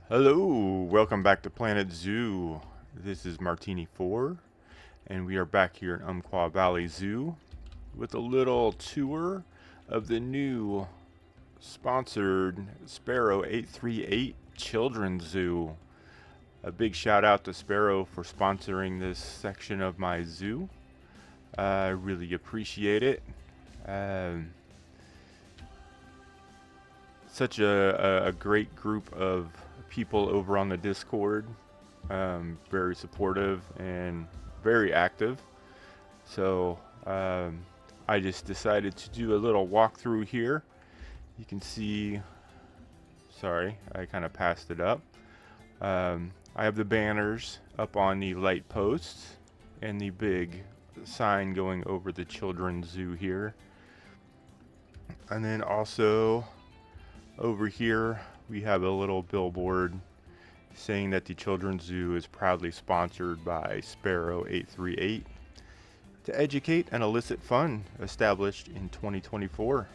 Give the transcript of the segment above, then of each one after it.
Hello, welcome back to Planet Zoo. This is Martini 4, and we are back here in Umpqua Valley Zoo with a little tour of the new sponsored Sparrow 838 Children's Zoo. A big shout out to Sparrow for sponsoring this section of my zoo. I really appreciate it. Um, Such a great group of people over on the Discord. Very supportive and very active. So I just decided to do a little walkthrough here. You can see, sorry, I kind of passed it up. I have the banners up on the light posts and the big sign going over the children's zoo here. And then also over here we have a little billboard saying that the Children's Zoo is proudly sponsored by Sparrow 838 to educate and elicit fun, established in 2024.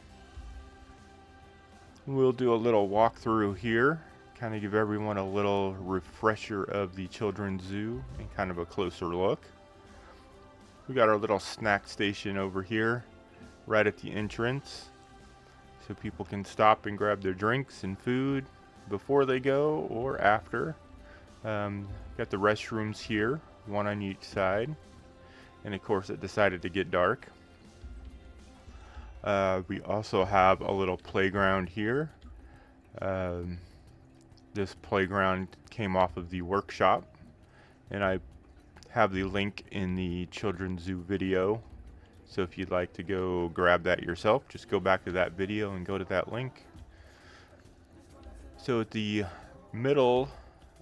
We'll do a little walkthrough here, kind of give everyone a little refresher of the Children's Zoo and kind of a closer look. We got our little snack station over here, right at the entrance, so people can stop and grab their drinks and food before they go or after. Got the restrooms here, one on each side, and of course it decided to get dark. We also have a little playground here. This playground came off of the workshop, and I have the link in the Children's Zoo video. So if you'd like to go grab that yourself, just go back to that video and go to that link. So at the middle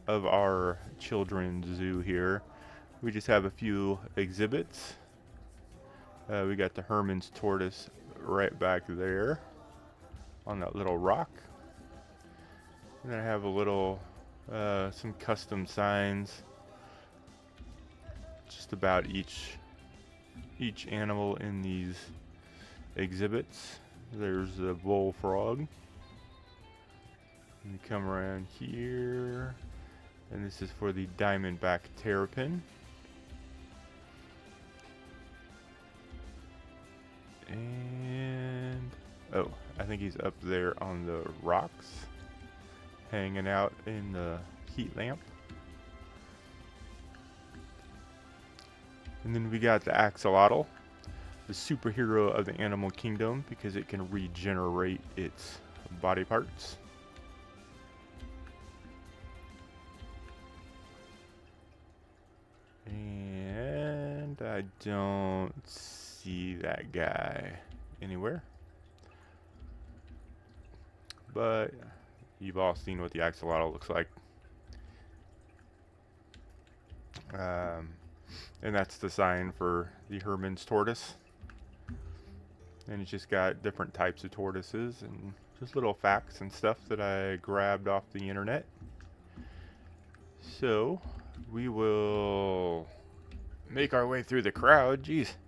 of our children's zoo here, we just have a few exhibits. We got the Herman's tortoise right back there on that little rock. And I have a little, some custom signs just about each animal in these exhibits. There's the bullfrog. And you come around here, and this is for the diamondback terrapin. And oh, I think he's up there on the rocks, hanging out in the heat lamp. And then we got the axolotl, the superhero of the animal kingdom, because it can regenerate its body parts. And I don't see that guy anywhere. But you've all seen what the axolotl looks like. And that's the sign for the Herman's tortoise. And it's just got different types of tortoises and just little facts and stuff that I grabbed off the internet. So we will make our way through the crowd. Geez,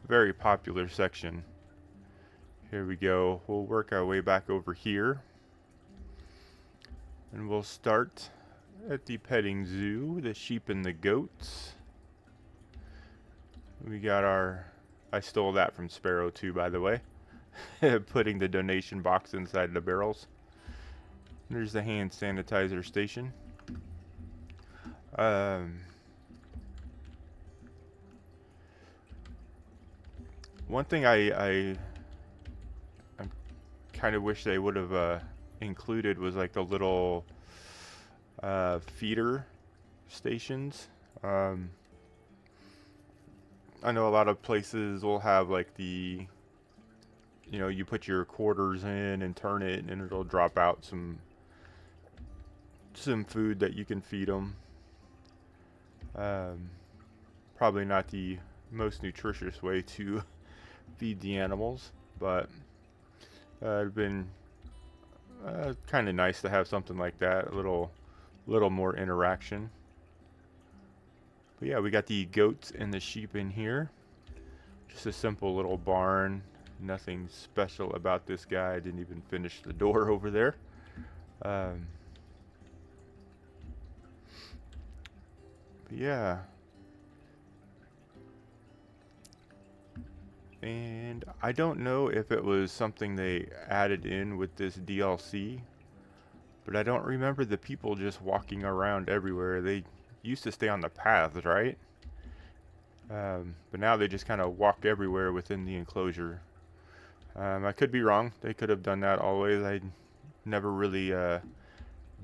very popular section. Here we go. We'll work our way back over here. And we'll start at the petting zoo, the sheep and the goats. We got our, I stole that from Sparrow too, by the way. Putting the donation box inside the barrels. There's the hand sanitizer station. One thing I kind of wish they would have included was like the little feeder stations. I know a lot of places will have like the, you know, you put your quarters in and turn it and it'll drop out some food that you can feed them. Probably not the most nutritious way to feed the animals, but it'd been kind of nice to have something like that, a little more interaction. But yeah, we got the goats and the sheep in here. Just a simple little barn. Nothing special about this guy. I didn't even finish the door over there. Yeah. And I don't know if it was something they added in with this DLC, but I don't remember the people just walking around everywhere. They used to stay on the paths, right? But now they just kind of walk everywhere within the enclosure. I could be wrong. They could have done that always. I never really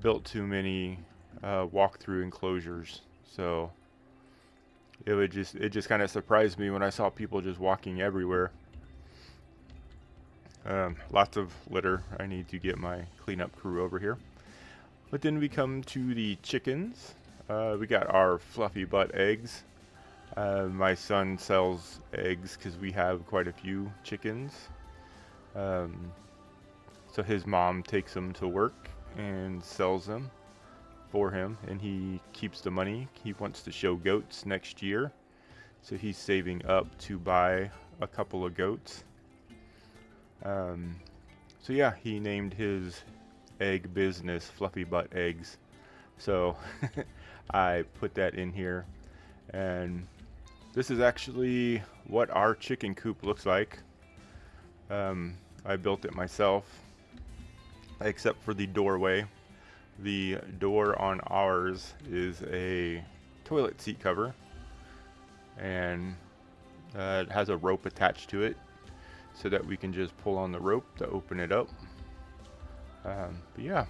built too many walk-through enclosures, so it just kind of surprised me when I saw people just walking everywhere. Lots of litter. I need to get my cleanup crew over here. But then we come to the chickens. We got our fluffy butt eggs. My son sells eggs because we have quite a few chickens. So his mom takes them to work and sells them for him, and he keeps the money. He wants to show goats next year, so he's saving up to buy a couple of goats. So yeah, he named his egg business Fluffy Butt Eggs. So I put that in here, and this is actually what our chicken coop looks like. I built it myself, except for the doorway. The door on ours is a toilet seat cover, and it has a rope attached to it so that we can just pull on the rope to open it up. But yeah,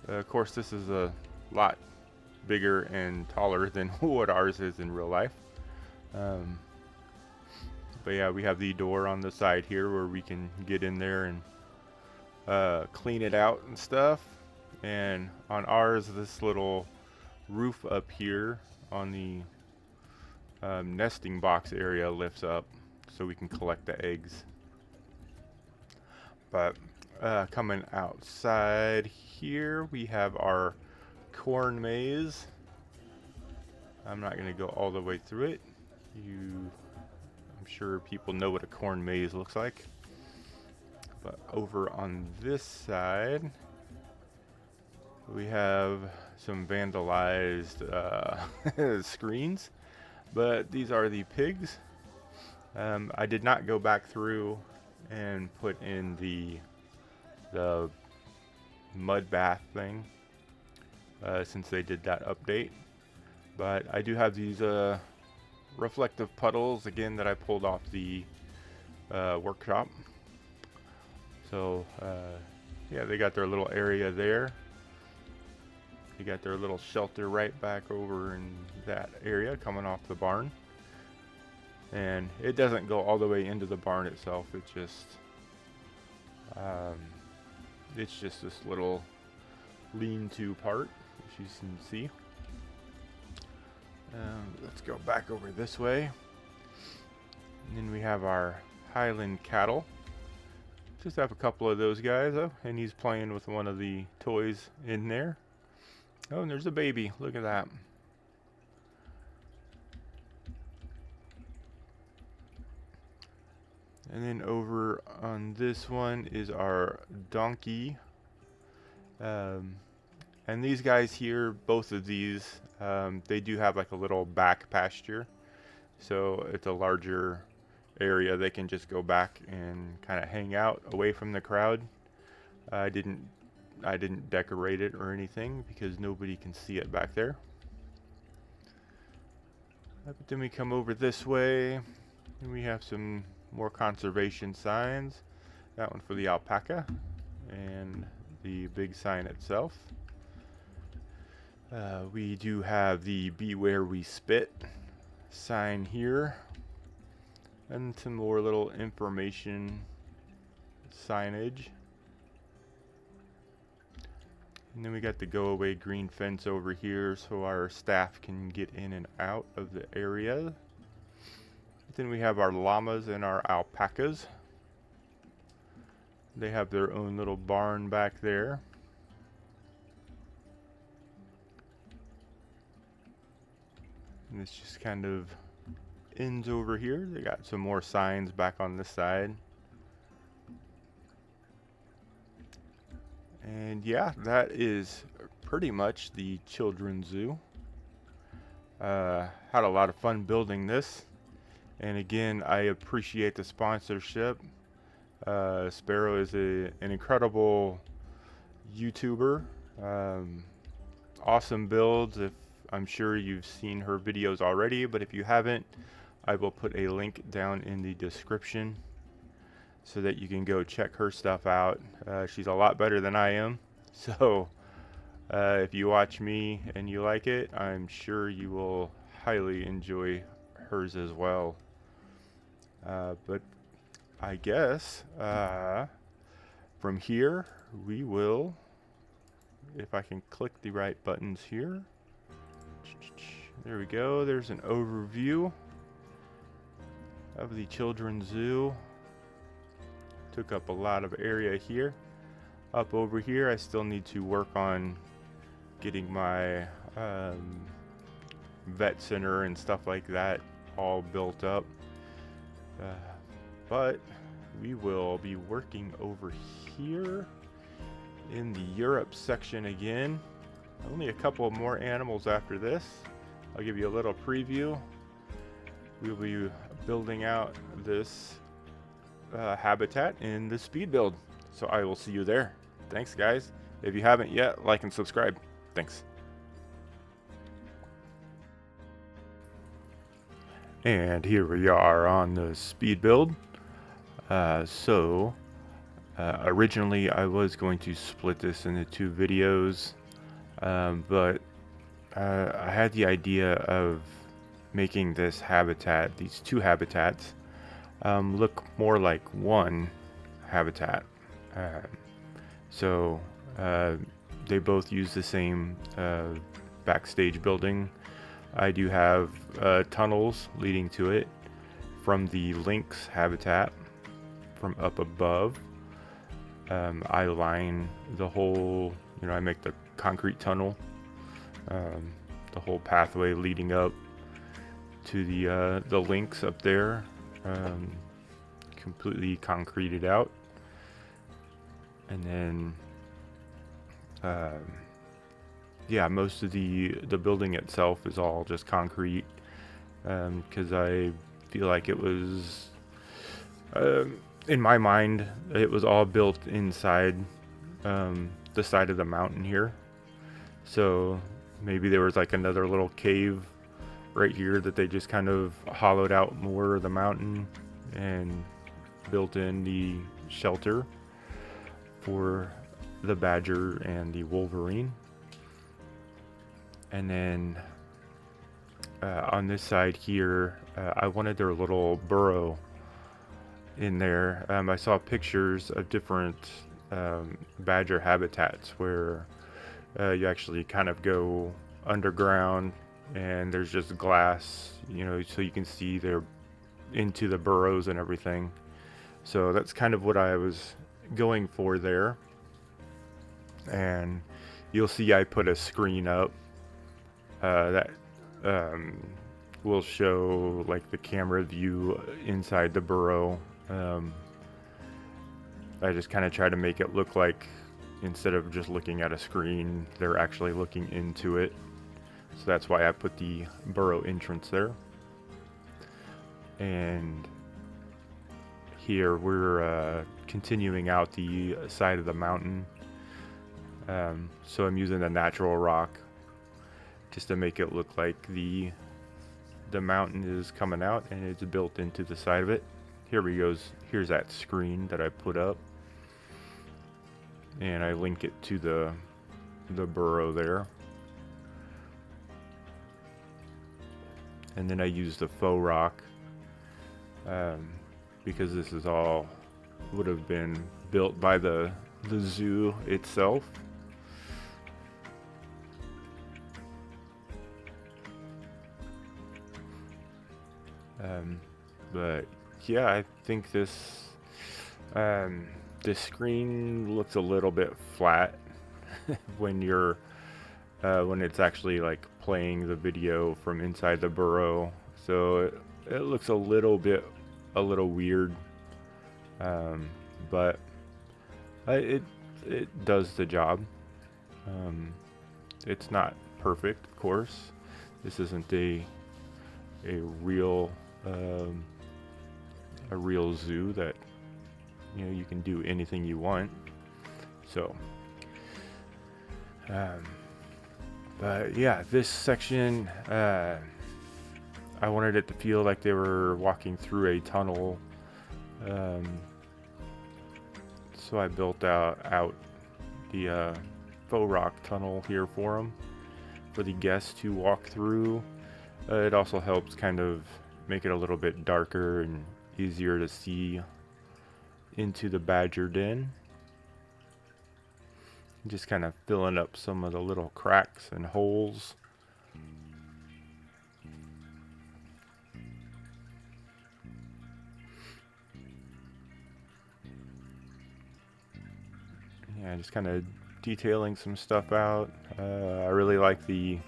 of course this is a lot bigger and taller than what ours is in real life. But yeah, we have the door on the side here where we can get in there and clean it out and stuff. And on ours, this little roof up here on the nesting box area lifts up so we can collect the eggs. But coming outside here, we have our corn maze. I'm not going to go all the way through it. I'm sure people know what a corn maze looks like. But over on this side, we have some vandalized screens, but these are the pigs. I did not go back through and put in the mud bath thing since they did that update, but I do have these reflective puddles again that I pulled off the workshop. So yeah, they got their little area there. They got their little shelter right back over in that area coming off the barn. And it doesn't go all the way into the barn itself. It's just this little lean-to part, as you can see. Let's go back over this way. And then we have our Highland cattle. Just have a couple of those guys, and he's playing with one of the toys in there. Oh, and there's a baby. Look at that. And then over on this one is our donkey. And these guys here, both of these, they do have like a little back pasture. So it's a larger area. They can just go back and kind of hang out away from the crowd. I didn't decorate it or anything because nobody can see it back there. But then we come over this way and we have some more conservation signs. That one for the alpaca and the big sign itself. We do have the Beware We Spit sign here, and some more little information signage. And then we got the go away green fence over here so our staff can get in and out of the area. Then we have our llamas and our alpacas. They have their own little barn back there. And this just kind of ends over here. They got some more signs back on this side. And yeah, that is pretty much the children's zoo. Had a lot of fun building this. And again, I appreciate the sponsorship. Sparrow is an incredible YouTuber. Um, awesome builds. If I'm sure you've seen her videos already, but if you haven't, I will put a link down in the description so that you can go check her stuff out. She's a lot better than I am. So if you watch me and you like it, I'm sure you will highly enjoy hers as well. But I guess from here we will, if I can click the right buttons here. There we go. There's an overview of the children's zoo. Took up a lot of area here. Up over here, I still need to work on getting my vet center and stuff like that all built up. But we will be working over here in the Europe section again. Only a couple more animals after this. I'll give you a little preview. We'll be building out this habitat in the speed build. So I will see you there. Thanks, guys. If you haven't yet, like and subscribe. Thanks. And here we are on the speed build. Originally I was going to split this into 2 videos, but I had the idea of making this habitat, these 2 habitats, look more like one habitat. They both use the same backstage building. I do have tunnels leading to it from the lynx habitat from up above. I line the whole, I make the concrete tunnel, the whole pathway leading up to the lynx up there, completely concreted out. And then most of the building itself is all just concrete, because I feel like it was, in my mind, it was all built inside the side of the mountain here. So maybe there was like another little cave right here that they just kind of hollowed out more of the mountain and built in the shelter for the badger and the Wolverine. And then on this side here, I wanted their little burrow in there. I saw pictures of different badger habitats where you actually kind of go underground and there's just glass, so you can see they're into the burrows and everything. So that's kind of what I was going for there. And you'll see I put a screen up that will show like the camera view inside the burrow. I just kind of try to make it look like, instead of just looking at a screen, they're actually looking into it. So that's why I put the burrow entrance there. And here we're continuing out the side of the mountain. So I'm using a natural rock just to make it look like the mountain is coming out and it's built into the side of it. Here's that screen that I put up, and I link it to the burrow there. And then I use the faux rock, because this is all would have been built by the zoo itself. But yeah, I think this screen looks a little bit flat when it's actually like playing the video from inside the burrow. So it looks a little weird, but it does the job. It's not perfect, of course. This isn't a real a real zoo that you can do anything you want. So, but yeah, this section I wanted it to feel like they were walking through a tunnel. So I built out the faux rock tunnel here for them, for the guests to walk through. It also helps kind of make it a little bit darker and easier to see into the badger den. Just kind of filling up some of the little cracks and holes. Yeah, just kind of detailing some stuff out. I really like the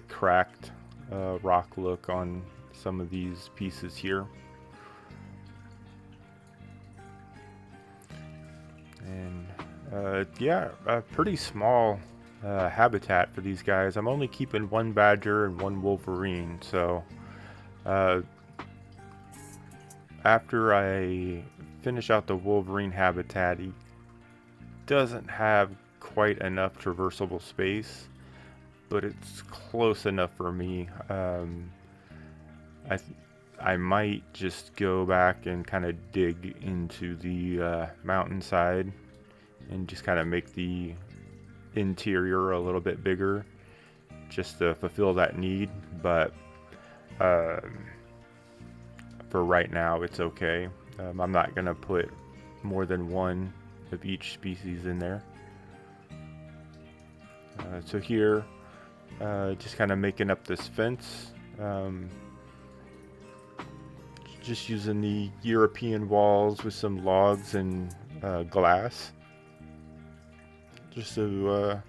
cracked rock look on some of these pieces here. And yeah, a pretty small habitat for these guys. I'm only keeping one badger and one wolverine, so after I finish out the wolverine habitat, he doesn't have quite enough traversable space, but it's close enough for me. I might just go back and kind of dig into the mountainside and just kind of make the interior a little bit bigger just to fulfill that need, but for right now it's okay. I'm not gonna put more than one of each species in there. So here, just kind of making up this fence, just using the European walls with some logs and glass, just so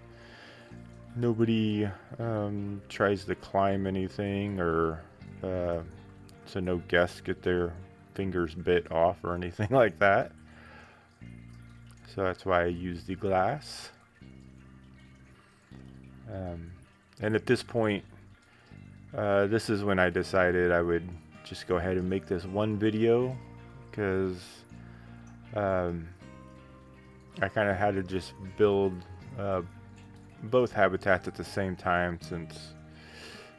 nobody tries to climb anything, or so no guests get their fingers bit off or anything like that. So that's why I use the glass. And at this point, this is when I decided I would just go ahead and make this one video, because I kind of had to just build both habitats at the same time, since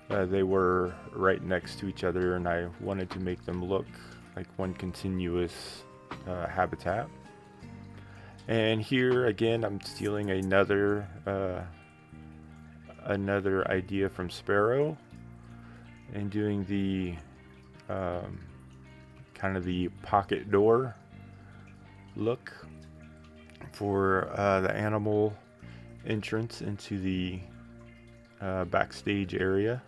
they were right next to each other, and I wanted to make them look like one continuous habitat. And here again, I'm stealing another idea from Sparrow, and doing the kind of the pocket door look for the animal entrance into the backstage area.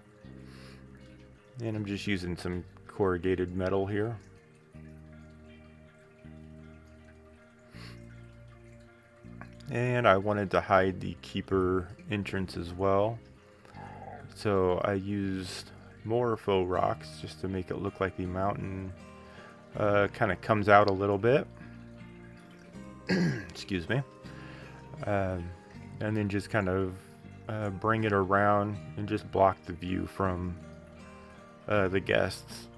And I'm just using some corrugated metal here. And I wanted to hide the keeper entrance as well, so I used more faux rocks just to make it look like the mountain kind of comes out a little bit. Excuse me. And then just kind of bring it around and just block the view from the guests.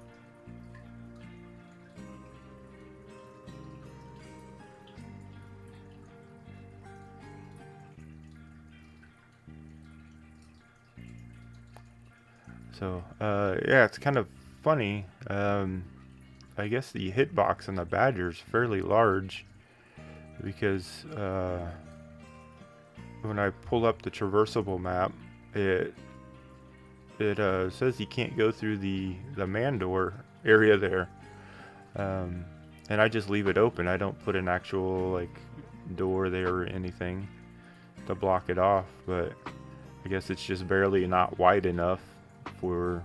So yeah, it's kind of funny. I guess the hitbox on the badger is fairly large, because when I pull up the traversable map, it says you can't go through the man door area there, and I just leave it open. I don't put an actual like door there or anything to block it off, but I guess it's just barely not wide enough for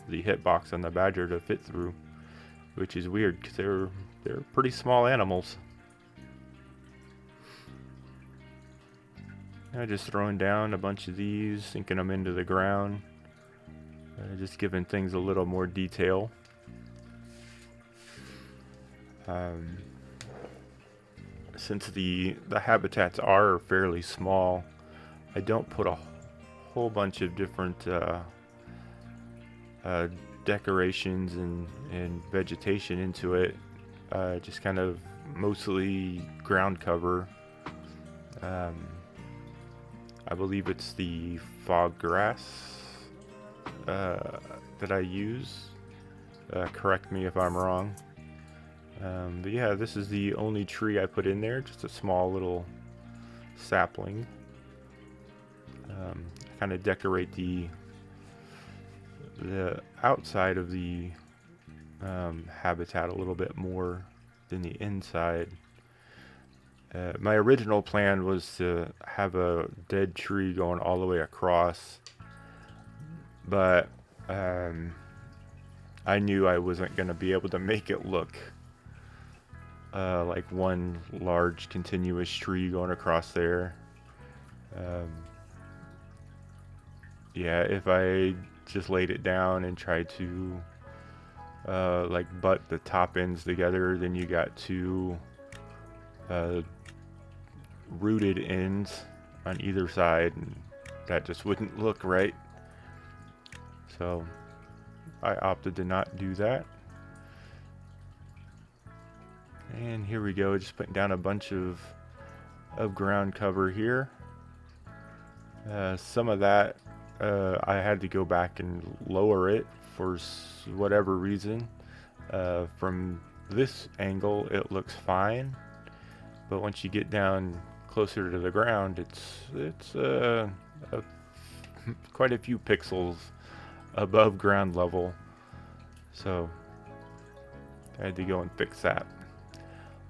the hitbox on the badger to fit through, which is weird because they're pretty small animals. Just throwing down a bunch of these, sinking them into the ground, just giving things a little more detail. Since the habitats are fairly small, I don't put a whole bunch of different decorations and vegetation into it. Just kind of mostly ground cover. I believe it's the fog grass that I use. Correct me if I'm wrong. But yeah, this is the only tree I put in there, just a small little sapling. Kind of decorate the outside of the habitat a little bit more than the inside. My original plan was to have a dead tree going all the way across, but I knew I wasn't going to be able to make it look like one large continuous tree going across there. Yeah, if I just laid it down and tried to like butt the top ends together, then you got two rooted ends on either side, and that just wouldn't look right. So I opted to not do that. And here we go, just putting down a bunch of ground cover here. Some of that I had to go back and lower it for whatever reason. From this angle it looks fine, but once you get down closer to the ground, it's quite a few pixels above ground level, so I had to go and fix that.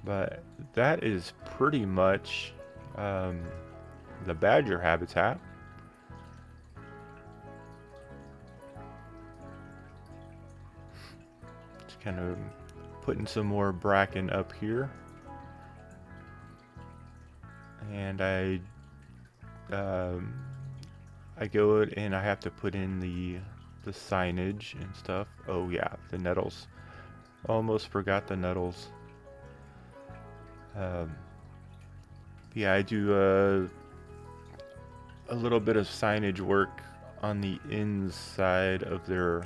But that is pretty much the badger habitat. Just kind of putting some more bracken up here, and I go and I have to put in the signage and stuff. Oh yeah, the nettles. Almost forgot the nettles. Yeah, I do a little bit of signage work on the inside of their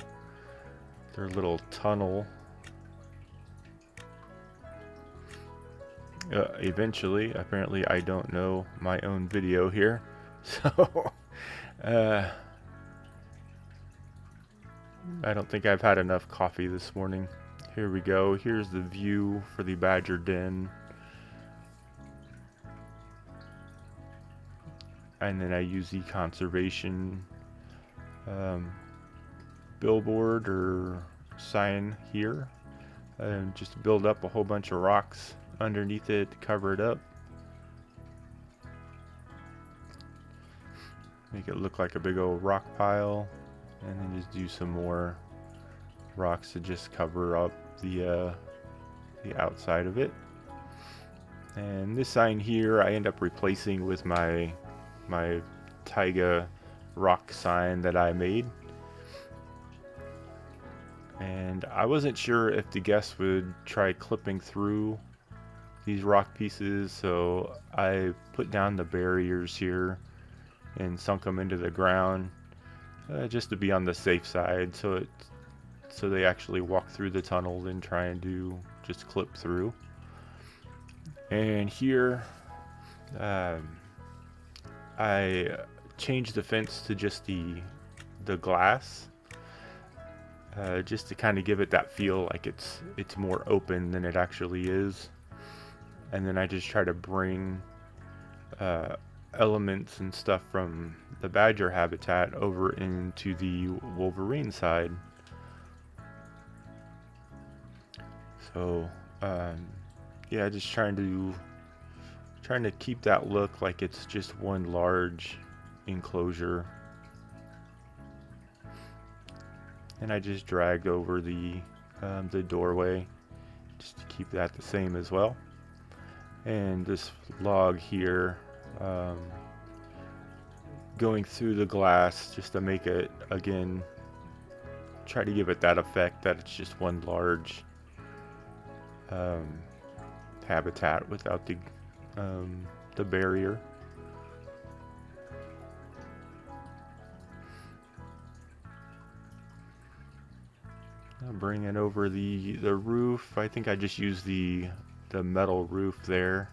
little tunnel. Eventually, apparently I don't know my own video here, so I don't think I've had enough coffee this morning. Here we go. Here's the view for the badger den. And then I use the conservation billboard or sign here, and just build up a whole bunch of rocks underneath it to cover it up. Make it look like a big old rock pile, and then just do some more rocks to just cover up the outside of it. And this sign here I end up replacing with my taiga rock sign that I made. And I wasn't sure if the guests would try clipping through these rock pieces, so I put down the barriers here and sunk them into the ground, just to be on the safe side, so they actually walk through the tunnel and try and do just clip through. And here I changed the fence to just the glass, just to kind of give it that feel like it's more open than it actually is. And then I just try to bring elements and stuff from the badger habitat over into the Wolverine side. So yeah, just trying to keep that look like it's just one large enclosure. And I just dragged over the doorway just to keep that the same as well. And this log here, going through the glass just to make it, again, try to give it that effect that it's just one large habitat without the barrier. Bringing over the roof. I think I just used the metal roof there,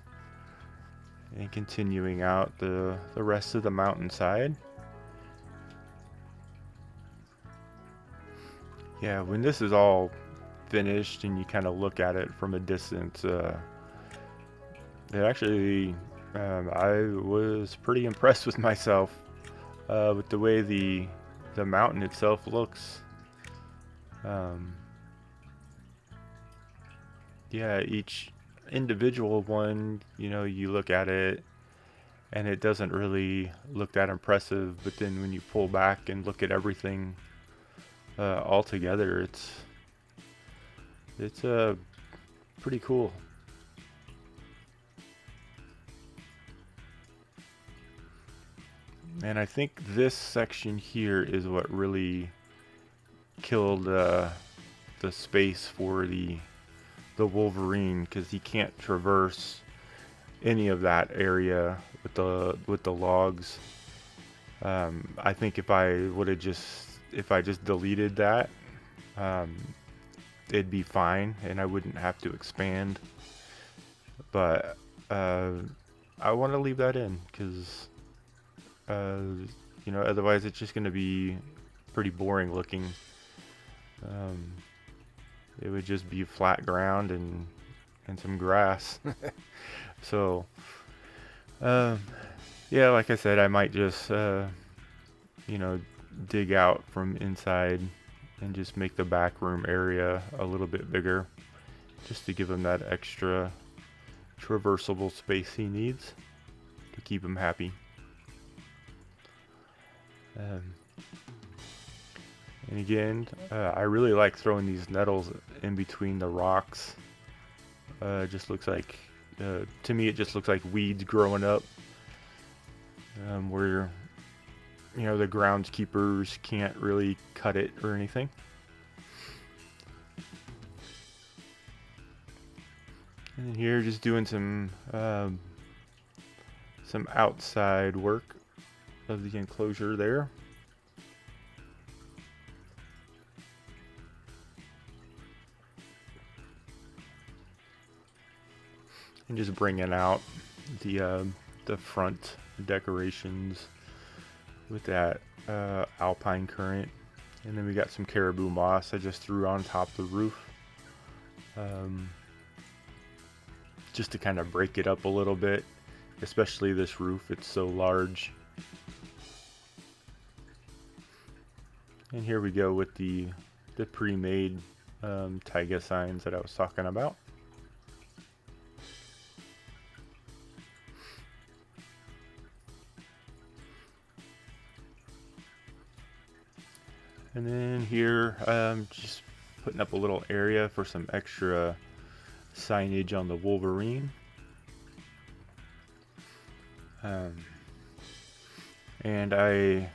and continuing out the rest of the mountainside. Yeah, when this is all finished and you kind of look at it from a distance, it actually, I was pretty impressed with myself with the way the mountain itself looks. Yeah, each individual one, you know, you look at it and it doesn't really look that impressive, but then when you pull back and look at everything all together, it's pretty cool. And I think this section here is what really killed the space for the Wolverine, because he can't traverse any of that area with the logs. I think if I just deleted that, it'd be fine and I wouldn't have to expand. But I want to leave that in because you know, otherwise it's just going to be pretty boring looking. It would just be flat ground and some grass. So yeah, like I said, I might just you know, dig out from inside and just make the back room area a little bit bigger, just to give him that extra traversable space he needs to keep him happy. And again, I really like throwing these nettles in between the rocks. It just looks like, to me, it just looks like weeds growing up, where, you know, the groundskeepers can't really cut it or anything. And here, just doing some outside work of the enclosure there. And just bringing out the front decorations with that alpine currant. And then we got some caribou moss I just threw on top of the roof, just to kind of break it up a little bit, especially this roof, it's so large. And here we go with the pre-made taiga signs that I was talking about. And then here, just putting up a little area for some extra signage on the Wolverine. And I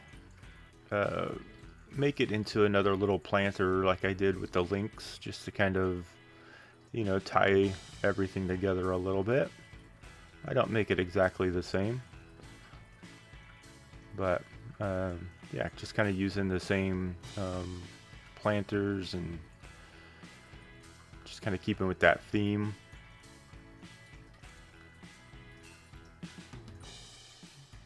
make it into another little planter like I did with the Lynx, just to kind of, you know, tie everything together a little bit. I don't make it exactly the same, but yeah, just kind of using the same planters and just kind of keeping with that theme.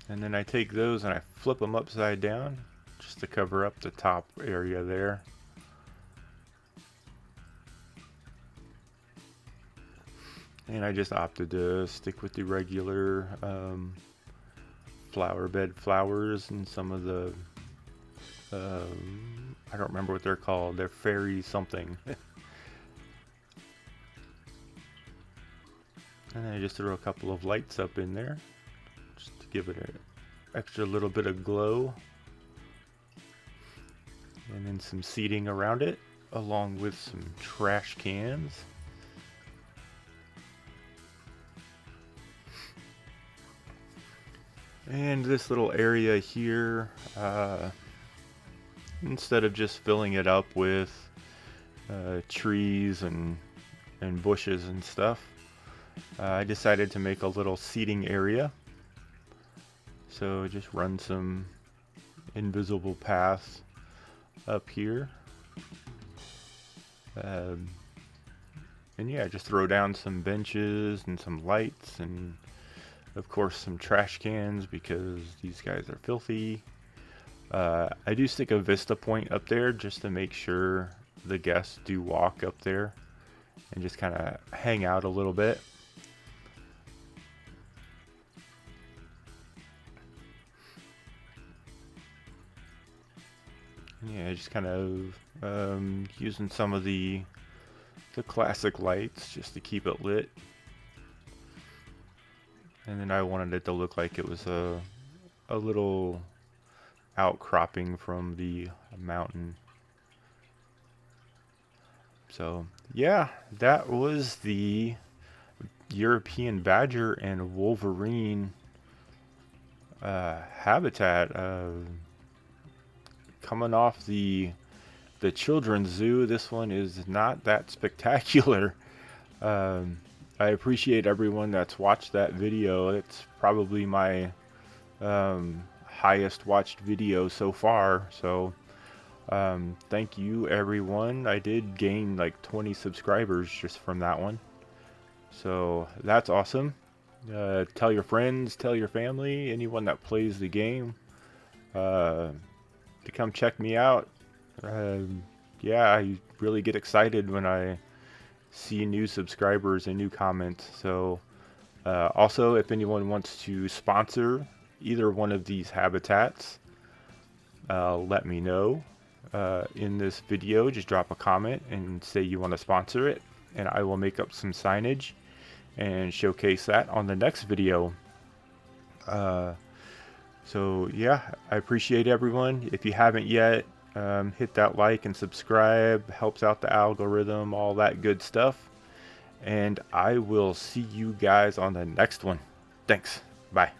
And then I take those and I flip them upside down just to cover up the top area there. And I just opted to stick with the regular flower bed flowers and some of the I don't remember what they're called. They're fairy something. And then I just throw a couple of lights up in there just to give it an extra little bit of glow. And then some seating around it, along with some trash cans. And this little area here, instead of just filling it up with trees and bushes and stuff, I decided to make a little seating area. So just run some invisible paths up here. Um, and yeah, just throw down some benches and some lights and of course some trash cans because these guys are filthy. I do stick a Vista point up there just to make sure the guests do walk up there and just kind of hang out a little bit. Yeah, just kind of using some of the classic lights just to keep it lit. And then I wanted it to look like it was a little outcropping from the mountain. So yeah, that was the European Badger and Wolverine habitat. Coming off the children's zoo, this one is not that spectacular. Um, I appreciate everyone that's watched that video. It's probably my highest watched video so far. So thank you everyone. I did gain like 20 subscribers just from that one. So that's awesome. Tell your friends, tell your family, anyone that plays the game to come check me out. Yeah, I really get excited when I see new subscribers and new comments. So also, if anyone wants to sponsor either one of these habitats, let me know in this video. Just drop a comment and say you want to sponsor it, and I will make up some signage and showcase that on the next video. So yeah, I appreciate everyone. If you haven't yet, hit that like and subscribe. Helps out the algorithm, all that good stuff. And I will see you guys on the next one. Thanks. Bye.